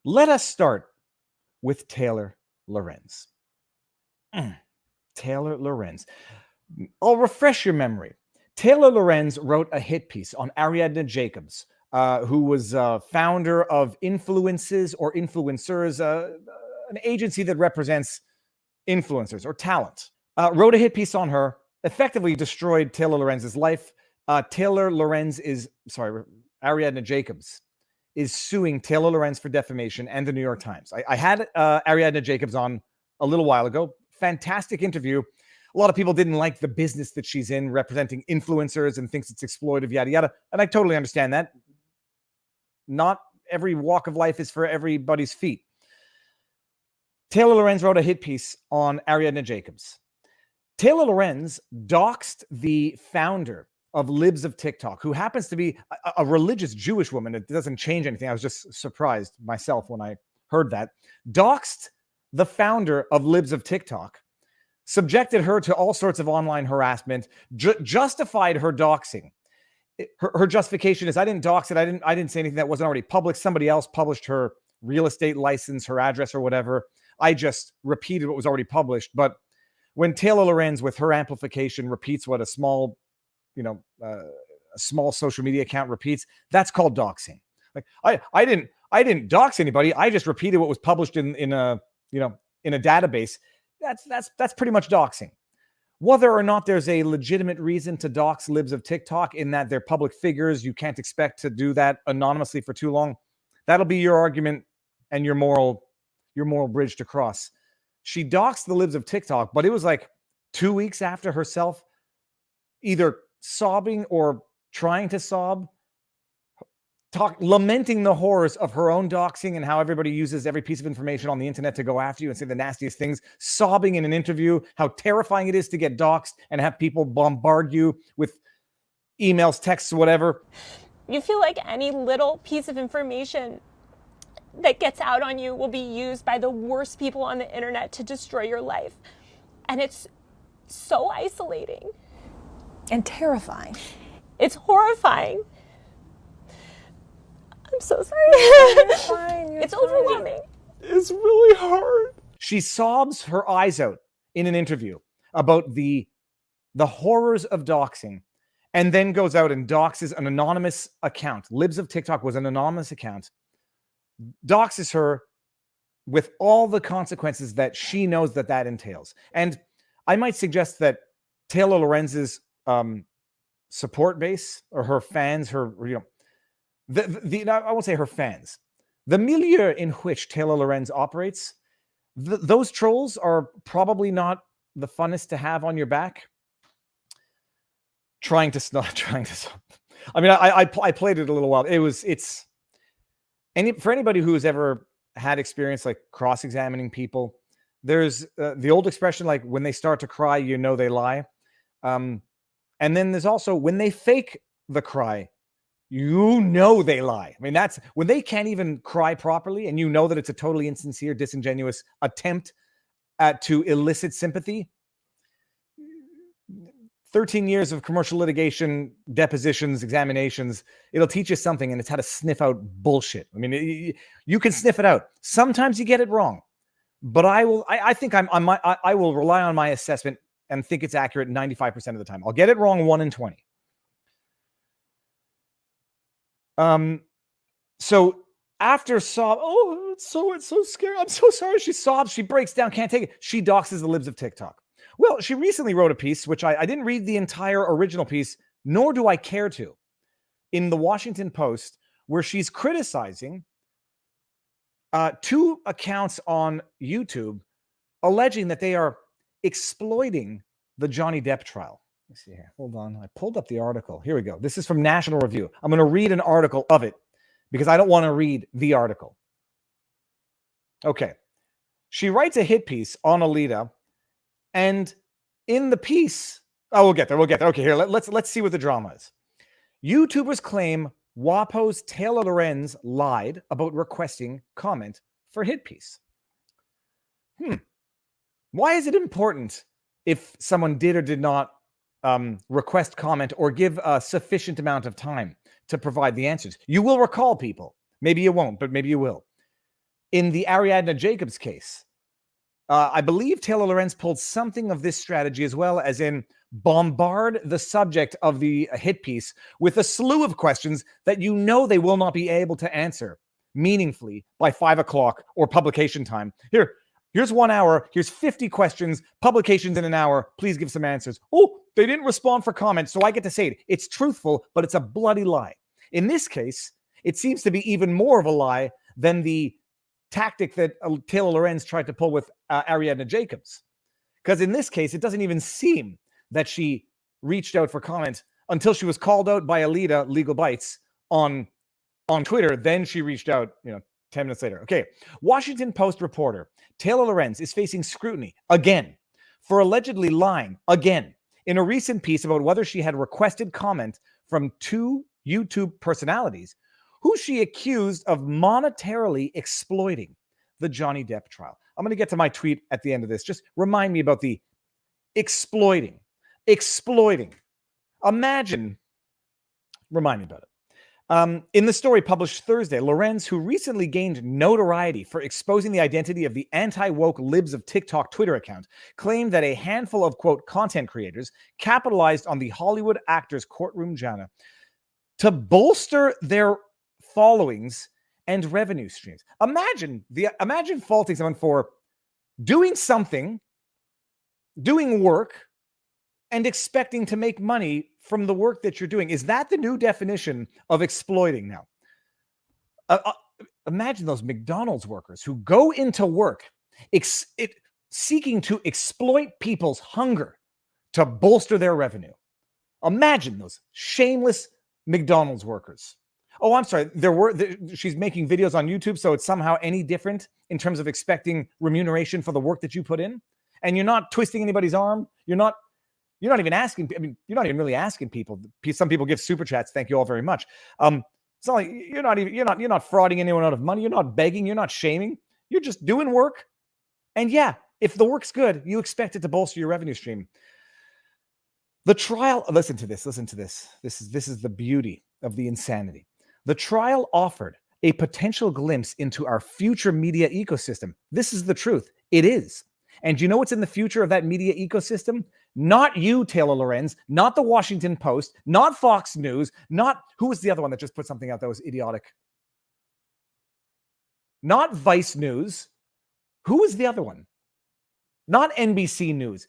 Let us start with Taylor Lorenz. Taylor Lorenz. I'll refresh your memory. Taylor Lorenz wrote a hit piece on Ariadna Jacobs, who was founder of Influences or Influencers, an agency that represents influencers or talent. Wrote a hit piece on her, effectively destroyed Taylor Lorenz's life. Ariadna Jacobs is suing Taylor Lorenz for defamation and the New York Times. I had Ariadna Jacobs on a little while ago. Fantastic interview. A lot of people didn't like the business that she's in, representing influencers, and thinks it's exploitive, yada, yada. And I totally understand that. Not every walk of life is for everybody's feet. Taylor Lorenz wrote a hit piece on Ariadna Jacobs. Taylor Lorenz doxed the founder of Libs of TikTok, who happens to be a religious Jewish woman. It doesn't change anything. I was just surprised myself when I heard that. Doxed the founder of Libs of TikTok, subjected her to all sorts of online harassment, justified her doxing. Her justification is, I didn't dox it. I didn't say anything that wasn't already public. Somebody else published her real estate license, her address or whatever. I just repeated what was already published. But when Taylor Lorenz, with her amplification, repeats what a small social media account repeats, that's called doxing. Like I didn't dox anybody. I just repeated what was published in a database. That's pretty much doxing. Whether or not there's a legitimate reason to dox Libs of TikTok, in that they're public figures, you can't expect to do that anonymously for too long. That'll be your argument and your moral bridge to cross. She doxed the Libs of TikTok, but it was like 2 weeks after herself either sobbing or trying to sob, lamenting the horrors of her own doxing and how everybody uses every piece of information on the internet to go after you and say the nastiest things, sobbing in an interview how terrifying it is to get doxed and have people bombard you with emails, texts, whatever. You feel like any little piece of information that gets out on you will be used by the worst people on the internet to destroy your life. And it's so isolating. And terrifying. It's horrifying. I'm so sorry. You're fine. It's overwhelming. It's really hard. She sobs her eyes out in an interview about the horrors of doxing, and then goes out and doxes an anonymous account. Libs of TikTok was an anonymous account. Doxes her with all the consequences that she knows that entails. And I might suggest that Taylor Lorenz's support base, or her fans, I won't say her fans, the milieu in which Taylor Lorenz operates, those trolls are probably not the funnest to have on your back. I mean, I played it a little while. For anybody who's ever had experience like cross-examining people, there's the old expression, like, when they start to cry, you know they lie. And then there's also, when they fake the cry, you know they lie. I mean, that's when they can't even cry properly, and you know that it's a totally insincere, disingenuous attempt to elicit sympathy. 13 years of commercial litigation, depositions, examinations, it'll teach you something, and it's how to sniff out bullshit. I mean, you can sniff it out. Sometimes you get it wrong, but I will rely on my assessment and think it's accurate 95% of the time. I'll get it wrong 1 in 20. So after sob, it's so scary. I'm so sorry. She sobs. She breaks down. Can't take it. She doxes the Libs of TikTok. Well, she recently wrote a piece, which I didn't read the entire original piece, nor do I care to, in the Washington Post, where she's criticizing 2 accounts on YouTube, alleging that they are exploiting the Johnny Depp trial. Let's see here. Hold on. I pulled up the article. Here we go. This is from National Review. I'm going to read an article of it because I don't want to read the article. Okay. She writes a hit piece on Alita, and in the piece, we'll get there. Okay, here, let's see what the drama is. YouTubers claim WAPO's Taylor Lorenz lied about requesting comment for hit piece. Why is it important if someone did or did not request comment or give a sufficient amount of time to provide the answers? You will recall, people. Maybe you won't, but maybe you will. in the Ariadna Jacobs case. I believe Taylor Lorenz pulled something of this strategy as well, as in bombard the subject of the hit piece with a slew of questions that you know they will not be able to answer meaningfully by 5 o'clock or publication time. Here's 1 hour. Here's 50 questions. Publications in an hour. Please give some answers. Oh, they didn't respond for comments, so I get to say it. It's truthful, but it's a bloody lie. In this case, it seems to be even more of a lie than the tactic that Taylor Lorenz tried to pull with Ariadna Jacobs. Because in this case, it doesn't even seem that she reached out for comment until she was called out by Alita, LegalBytes, on Twitter. Then she reached out, 10 minutes later. Okay. Washington Post reporter Taylor Lorenz is facing scrutiny again for allegedly lying again in a recent piece about whether she had requested comment from 2 YouTube personalities who she accused of monetarily exploiting the Johnny Depp trial. I'm going to get to my tweet at the end of this. Just remind me about the exploiting. Remind me about it. In the story published Thursday, Lorenz, who recently gained notoriety for exposing the identity of the anti-woke Libs of TikTok Twitter account, claimed that a handful of, quote, content creators capitalized on the Hollywood actor's courtroom drama to bolster their followings and revenue streams. Imagine faulting someone for doing something, doing work, and expecting to make money from the work that you're doing. Is that the new definition of exploiting now? Imagine those McDonald's workers who go into work seeking to exploit people's hunger to bolster their revenue. Imagine those shameless McDonald's workers. Oh, I'm sorry. She's making videos on YouTube, so it's somehow any different in terms of expecting remuneration for the work that you put in, and you're not twisting anybody's arm. You're not even asking. I mean, you're not even really asking people. Some people give super chats. Thank you all very much. It's not like you're not frauding anyone out of money. You're not begging. You're not shaming. You're just doing work. And yeah, if the work's good, you expect it to bolster your revenue stream. The trial. Listen to this. This is the beauty of the insanity. The trial offered a potential glimpse into our future media ecosystem. This is the truth. It is. And you know what's in the future of that media ecosystem? Not you, Taylor Lorenz, not the Washington Post, not Fox News, who was the other one that just put something out that was idiotic? Not Vice News. Who was the other one? Not NBC News.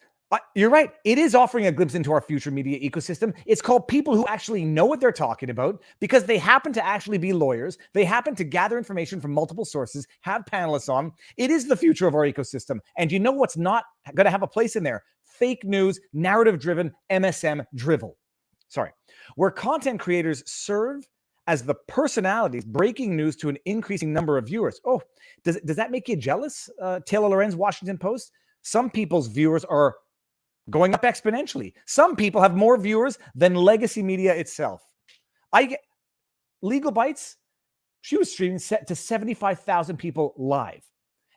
You're right. It is offering a glimpse into our future media ecosystem. It's called people who actually know what they're talking about because they happen to actually be lawyers. They happen to gather information from multiple sources, have panelists on. It is the future of our ecosystem. And you know what's not going to have a place in there? Fake news, narrative-driven, MSM drivel. Where content creators serve as the personalities breaking news to an increasing number of viewers. Oh, does that make you jealous, Taylor Lorenz, Washington Post? Some people's viewers are going up exponentially. Some people have more viewers than legacy media itself. LegalBytes, she was streaming to 75,000 people live.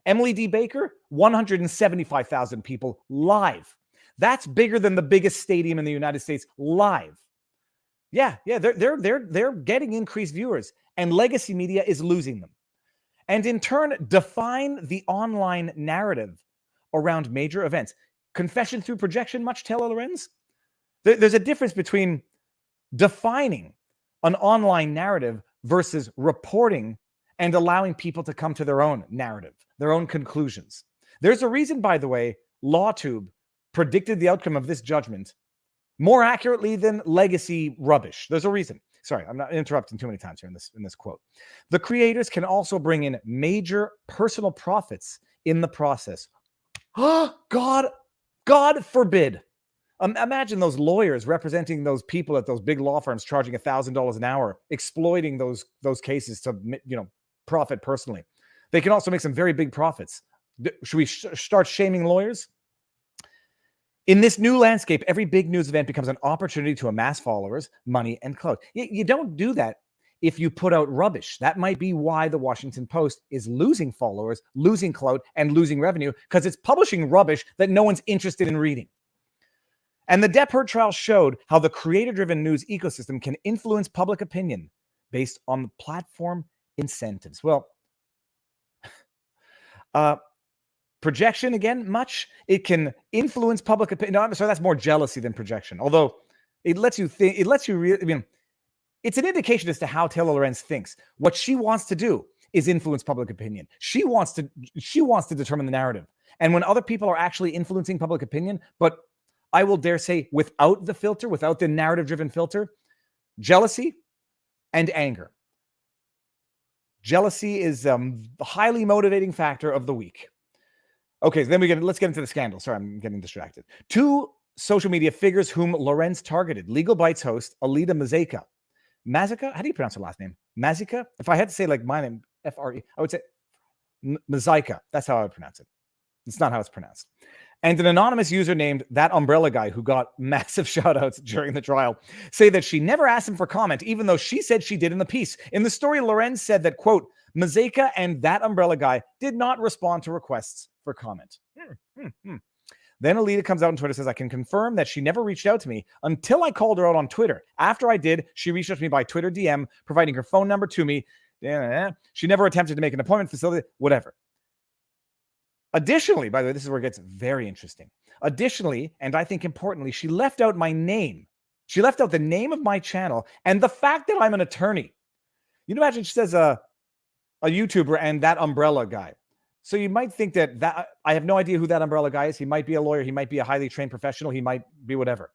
Emily D. Baker, 175,000 people live. That's bigger than the biggest stadium in the United States live. Yeah, they're getting increased viewers, and legacy media is losing them. And in turn, define the online narrative around major events. Confession through projection, much, Taylor Lorenz? There's a difference between defining an online narrative versus reporting and allowing people to come to their own narrative, their own conclusions. There's a reason, by the way, LawTube predicted the outcome of this judgment more accurately than legacy rubbish. There's a reason. Sorry, I'm not interrupting too many times here in this quote. The creators can also bring in major personal profits in the process. Oh, God forbid. Imagine those lawyers representing those people at those big law firms charging $1,000 an hour, exploiting those cases to profit personally. They can also make some very big profits. Should we start shaming lawyers? In this new landscape, every big news event becomes an opportunity to amass followers, money, and clout. You don't do that if you put out rubbish. That might be why the Washington Post is losing followers, losing clout, and losing revenue, because it's publishing rubbish that no one's interested in reading. And the Depp Heard trial showed how the creator-driven news ecosystem can influence public opinion based on platform incentives. Well, Projection, again, much. It can influence public opinion. No, I'm sorry, that's more jealousy than projection. Although it lets you think, it's an indication as to how Taylor Lorenz thinks. What she wants to do is influence public opinion. She wants to determine the narrative. And when other people are actually influencing public opinion, but I will dare say without the filter, without the narrative-driven filter, jealousy and anger. Jealousy is the highly motivating factor of the week. Okay, so then let's get into the scandal. Sorry, I'm getting distracted. 2 social media figures whom Lorenz targeted. LegalBytes host Alida Mazica? How do you pronounce her last name? Mazica? If I had to say like my name, F-R-E, I would say Mazica. That's how I would pronounce it. It's not how it's pronounced. And an anonymous user named That Umbrella Guy, who got massive shout-outs during the trial, say that she never asked him for comment, even though she said she did in the piece. In the story, Lorenz said that, quote, Mazica and That Umbrella Guy did not respond to requests for comment. Then Alida comes out on Twitter and says, I can confirm that she never reached out to me until I called her out on Twitter. After I did, she reached out to me by Twitter DM, providing her phone number to me. She never attempted to make an appointment facility, whatever. Additionally, by the way, this is where it gets very interesting. Additionally, and I think importantly, she left out my name. She left out the name of my channel and the fact that I'm an attorney. You can imagine she says a YouTuber and That Umbrella Guy. So you might think that I have no idea who That Umbrella Guy is. He might be a lawyer. He might be a highly trained professional. He might be whatever.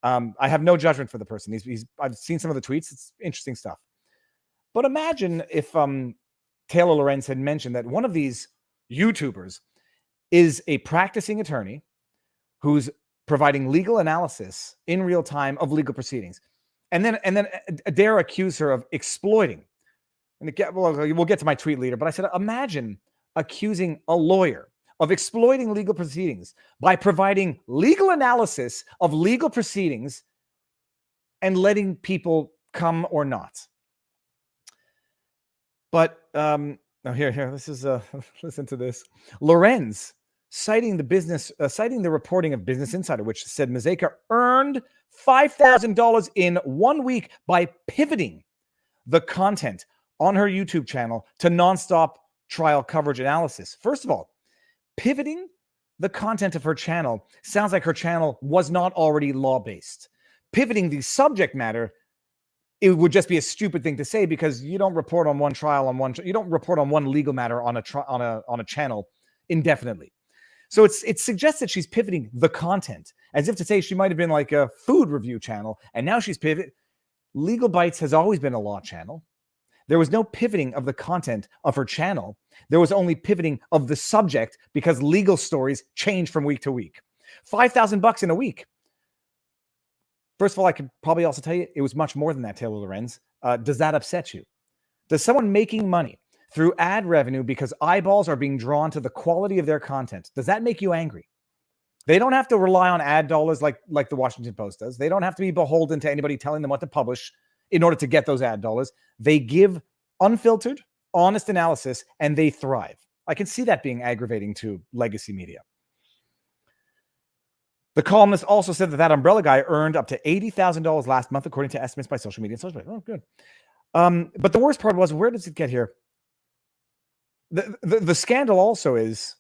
I have no judgment for the person. I've seen some of the tweets. It's interesting stuff. But imagine if Taylor Lorenz had mentioned that one of these YouTubers is a practicing attorney who's providing legal analysis in real time of legal proceedings, and then dare accuse her of exploiting. And we'll get to my tweet later, but I said, imagine accusing a lawyer of exploiting legal proceedings by providing legal analysis of legal proceedings and letting people come or not. But here, this is listen to this. Lorenz citing the reporting of Business Insider, which said Mazica earned $5,000 in 1 week by pivoting the content on her YouTube channel to nonstop trial coverage analysis. First of all, pivoting the content of her channel sounds like her channel was not already law-based. Pivoting the subject matter, it would just be a stupid thing to say because you don't report on one trial you don't report on one legal matter on a channel indefinitely. So it suggests that she's pivoting the content, as if to say she might have been like a food review channel, and now she's pivoted. LegalBytes has always been a law channel. There was no pivoting of the content of her channel. There was only pivoting of the subject because legal stories change from week to week. $5,000 in a week. First of all, I could probably also tell you it was much more than that, Taylor Lorenz. Does that upset you? Does someone making money through ad revenue because eyeballs are being drawn to the quality of their content, does that make you angry? They don't have to rely on ad dollars like the Washington Post does. They don't have to be beholden to anybody telling them what to publish in order to get those ad dollars. They give unfiltered, honest analysis, and they thrive. I can see that being aggravating to legacy media. The columnist also said that Umbrella Guy earned up to $80,000 last month, according to estimates by social media and social media. Oh, good. But the worst part was, where does it get here? The scandal also is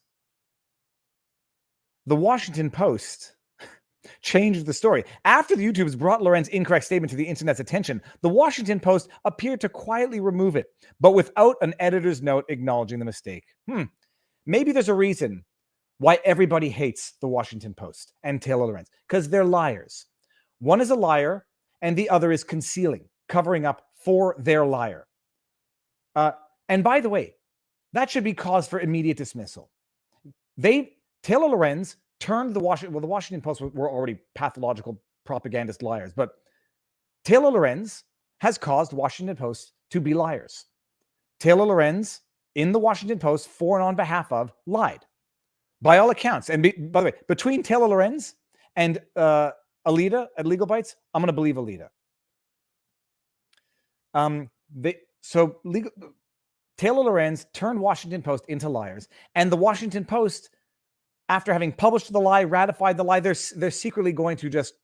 the Washington Post changed the story. After the YouTubers brought Lorenz's incorrect statement to the internet's attention, the Washington Post appeared to quietly remove it, but without an editor's note acknowledging the mistake. Maybe there's a reason why everybody hates the Washington Post and Taylor Lorenz, because they're liars. One is a liar, and the other is concealing, covering up for their liar. And by the way, that should be cause for immediate dismissal. Taylor Lorenz turned the Washington Post were already pathological propagandist liars, but Taylor Lorenz has caused Washington Post to be liars. Taylor Lorenz, in the Washington Post, for and on behalf of, lied. By all accounts. And by the way, between Taylor Lorenz and Alida at LegalBytes, I'm going to believe Alida. Taylor Lorenz turned Washington Post into liars, and the Washington Post, after having published the lie, ratified the lie, they're secretly going to just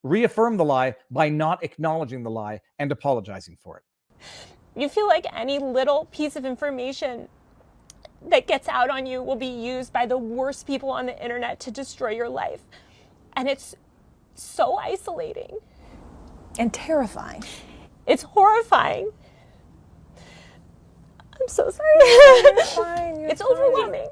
reaffirm the lie by not acknowledging the lie and apologizing for it. You feel like any little piece of information that gets out on you will be used by the worst people on the internet to destroy your life. And it's so isolating. And terrifying. It's horrifying. I'm so sorry. You're fine. You're It's fine. overwhelming.